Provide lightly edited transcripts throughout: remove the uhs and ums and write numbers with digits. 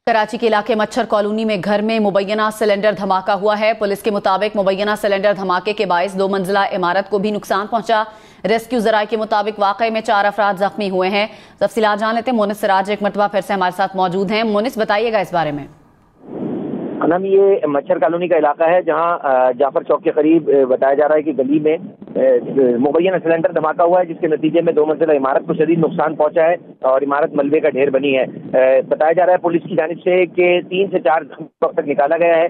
कराची के इलाके मच्छर कॉलोनी में घर में मुबैना सिलेंडर धमाका हुआ है। पुलिस के मुताबिक मुबैना सिलेंडर धमाके के बायस 2 मंजिला इमारत को भी नुकसान पहुंचा। रेस्क्यू जराये के मुताबिक वाकये में 4 अफराद जख्मी हुए हैं। तफसीलात जान लेते हैं। मोनिस सिराज एक मरतबा फिर से हमारे साथ मौजूद हैं। मोनिस, बताइएगा इस बारे में। अनम, ये मच्छर कॉलोनी का इलाका है जहां जाफर चौक के करीब बताया जा रहा है कि गली में मुबैना सिलेंडर धमाका हुआ है, जिसके नतीजे में 2 मंजिला इमारत को शदीद नुकसान पहुंचा है और इमारत मलबे का ढेर बनी है। बताया जा रहा है पुलिस की जानिब से कि 3 से 4 वक्त तक निकाला गया है,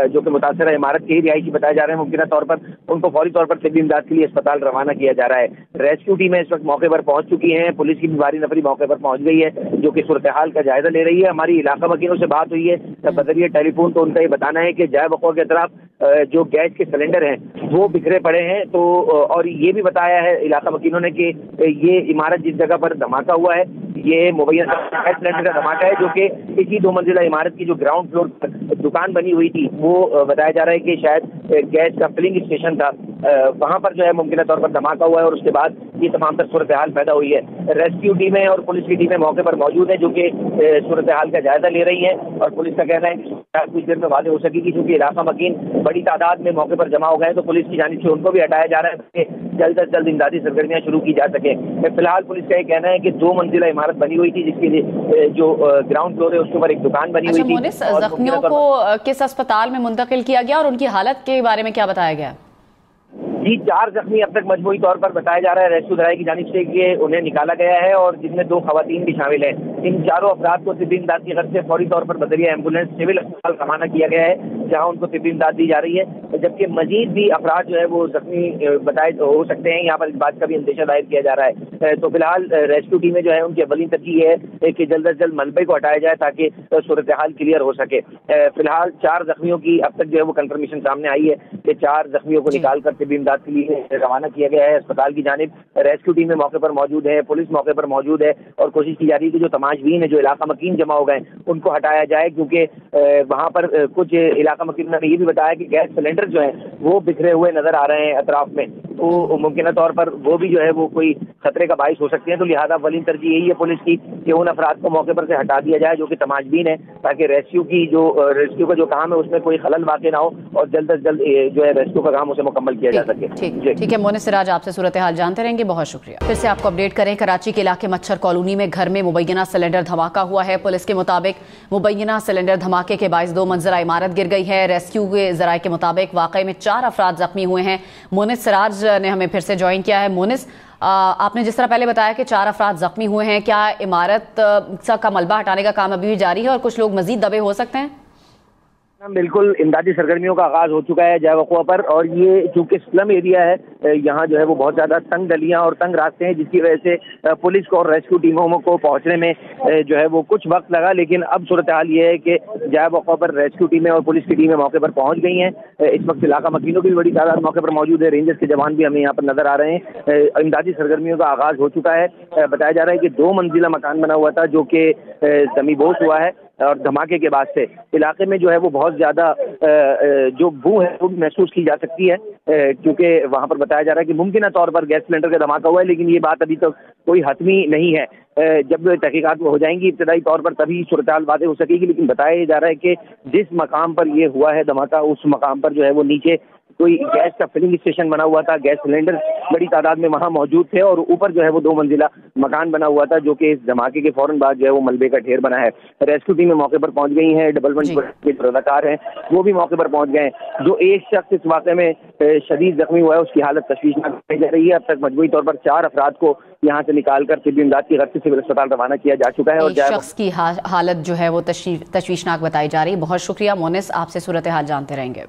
जो कि मुतासरा इमारत के ही रिहायशी बताया जा रहे हैं। मुमकिन तौर पर उनको फौरी तौर पर तिब्बी इमदाद के लिए अस्पताल रवाना किया जा रहा है। रेस्क्यू टीमें इस वक्त मौके पर पहुंच चुकी हैं। पुलिस की भी भारी नफरी मौके पर पहुंच गई है, जो कि सूरत हाल का जायजा ले रही है। हमारी इलाका वकीलों से बात हुई है बजरिए टेलीफोन, तो उनका ये बताना है कि जाय वक़्वा के तरफ जो गैस के सिलेंडर हैं वो बिखरे पड़े हैं। तो और ये भी बताया है इलाका वकीलों ने कि ये इमारत जिस जगह पर धमाका हुआ है ये मुबैना गैस सिलेंडर का धमाका है, जो कि इसी 2 मंजिला इमारत की जो ग्राउंड फ्लोर पर दुकान बनी हुई थी वो बताया जा रहा है कि शायद गैस का फिलिंग स्टेशन था, वहाँ पर जो है मुमकिन तौर पर धमाका हुआ है और उसके बाद ये तमाम तर सूरत हाल पैदा हुई है। रेस्क्यू टीमें और पुलिस की टीमें मौके पर मौजूद हैं, जो कि सूरत हाल का जायजा ले रही हैं और पुलिस का कहना है कि कुछ देर में वादे हो सकेगी, क्योंकि इलाका मकीन बड़ी तादाद में मौके पर जमा हो गए। तो पुलिस की जानिब से उनको भी हटाया जा रहा है कि जल्द से जल्द इमदादी सरगर्मियां शुरू की जा सके। फिलहाल पुलिस का ये कहना है कि 2 मंजिला इमारत बनी हुई थी, जिसके लिए जो ग्राउंड फ्लोर है उसके ऊपर एक दुकान बनी हुई थी। जख्मियों को किस अस्पताल में मुंतकिल किया गया और उनकी हालत के बारे में क्या बताया गया? जी, 4 जख्मी अब तक मजमूई तौर पर बताया जा रहा है रेस्क्यू दराई की जानिब से कि उन्हें निकाला गया है और जिसमें 2 खवातीन भी शामिल हैं। इन चारों अफराद को तिब्बी इमदाद की गर्ज से फौरी तौर पर बजरिया एम्बुलेंस सिविल अस्पताल रवाना किया गया है, जहां उनको तिब्बी इमदाद दी जा रही है। जबकि मजीद भी अफराद जो है वो जख्मी बताए हो सकते हैं। यहाँ पर इस बात का भी अंदेशा जाहिर किया जा रहा है। तो फिलहाल रेस्क्यू टीमें जो है उनकी अवलीन तरजीह है कि जल्द से जल्द मलबे को हटाया जाए ताकि सूरत हाल क्लियर हो सके। फिलहाल 4 जख्मियों की अब तक जो है वो कंफर्मेशन सामने आई है कि 4 जख्मियों को निकाल कर तिब्बी इमदाद के लिए रवाना किया गया है अस्पताल की जानिब। रेस्क्यू टीमें मौके पर मौजूद है, पुलिस मौके पर मौजूद है और कोशिश की जा रही है कि जो तमाशबीन है, जो इलाका मकीन जमा हो गए, उनको हटाया जाए, क्योंकि वहाँ पर कुछ इलाका मकीन ने ये भी बताया कि गैस सिलेंडर जो है वो बिखरे हुए नजर आ रहे हैं अतराफ में। तो मुमकिन तौर पर वो भी जो है वो कोई खतरे का बाइस हो सकते हैं। तो लिहाजा अवलीन तरजीह यही है पुलिस की कि उन अफराद को मौके पर से हटा दिया जाए जो कि तमाशबीन है, ताकि रेस्क्यू का जो काम है उसमें कोई खलल वाक़ई ना हो और जल्द से जल्द जो है रेस्क्यू का काम उसे मुकम्मल किया जा सके। ठीक है मोनिस सिराज, आपसे सूरत हाल जानते रहेंगे, बहुत शुक्रिया। फिर से आपको अपडेट करें, कराची के इलाके मच्छर कॉलोनी में घर में मुबैना सिलेंडर धमाका हुआ है। पुलिस के मुताबिक मुबैना सिलेंडर धमाके के बायस 2 मंजिला इमारत गिर गई है। रेस्क्यू के जराये के मुताबिक वाकई में 4 अफराद जख्मी हुए हैं। मोनिस सिराज ने हमें फिर से ज्वाइन किया है। मोनिस, आपने जिस तरह पहले बताया कि 4 अफराद जख्मी हुए हैं, क्या इमारत का मलबा हटाने का काम अभी भी जारी है और कुछ लोग मजीद दबे हो सकते हैं? बिल्कुल, इमदादी सरगर्मियों का आगाज हो चुका है जाय वक़्वा पर, और ये चूंकि स्लम एरिया है, यहाँ जो है वो बहुत ज्यादा तंग गलियां और तंग रास्ते हैं, जिसकी वजह से पुलिस को और रेस्क्यू टीमों को पहुंचने में जो है वो कुछ वक्त लगा। लेकिन अब सूरत हाल ये है कि जाय वक़्वा पर रेस्क्यू टीमें और पुलिस की टीमें मौके पर पहुंच गई हैं। इस वक्त इलाका मकीनों की भी बड़ी तादाद मौके पर मौजूद है। रेंजर्स के जवान भी हमें यहाँ पर नजर आ रहे हैं। इमदादी सरगर्मियों का आगाज हो चुका है। बताया जा रहा है कि 2 मंजिला मकान बना हुआ था जो कि जमीबोश हुआ है और धमाके के बाद से इलाके में जो है वो बहुत ज्यादा जो बू है वो महसूस की जा सकती है, क्योंकि वहां पर बताया जा रहा है कि मुमकिन तौर पर गैस सिलेंडर का धमाका हुआ है, लेकिन ये बात अभी तक कोई हतमी नहीं है। जब तहकीकात हो जाएंगी इब्तदाई तौर पर तभी सूरत हाल वाज़ेह हो सकेगी। लेकिन बताया जा रहा है कि जिस मकाम पर ये हुआ है धमाका, उस मकाम पर जो है वो नीचे कोई गैस का फिलिंग स्टेशन बना हुआ था, गैस सिलेंडर बड़ी तादाद में वहां मौजूद थे और ऊपर जो है वो 2 मंजिला मकान बना हुआ था, जो कि इस धमाके के फौरन बाद जो है वो मलबे का ढेर बना है। रेस्क्यू टीमें मौके पर पहुंच गई हैं, 111 के रज़ाकार हैं वो भी मौके पर पहुंच गए हैं। जो एक शख्स इस वाक़े में शदीद जख्मी हुआ है उसकी हालत तशवीशनाक बताई जा रही है। अब तक मजमूई तौर पर 4 अफराद को यहाँ से निकाल कर तिब्बी इमदाद की गर्ज से सिविल अस्पताल रवाना किया जा चुका है और शख्स की हालत जो है वो तशवीशनाक बताई जा रही है। बहुत शुक्रिया मोनिस, आपसे सूरत हाल जानते रहेंगे।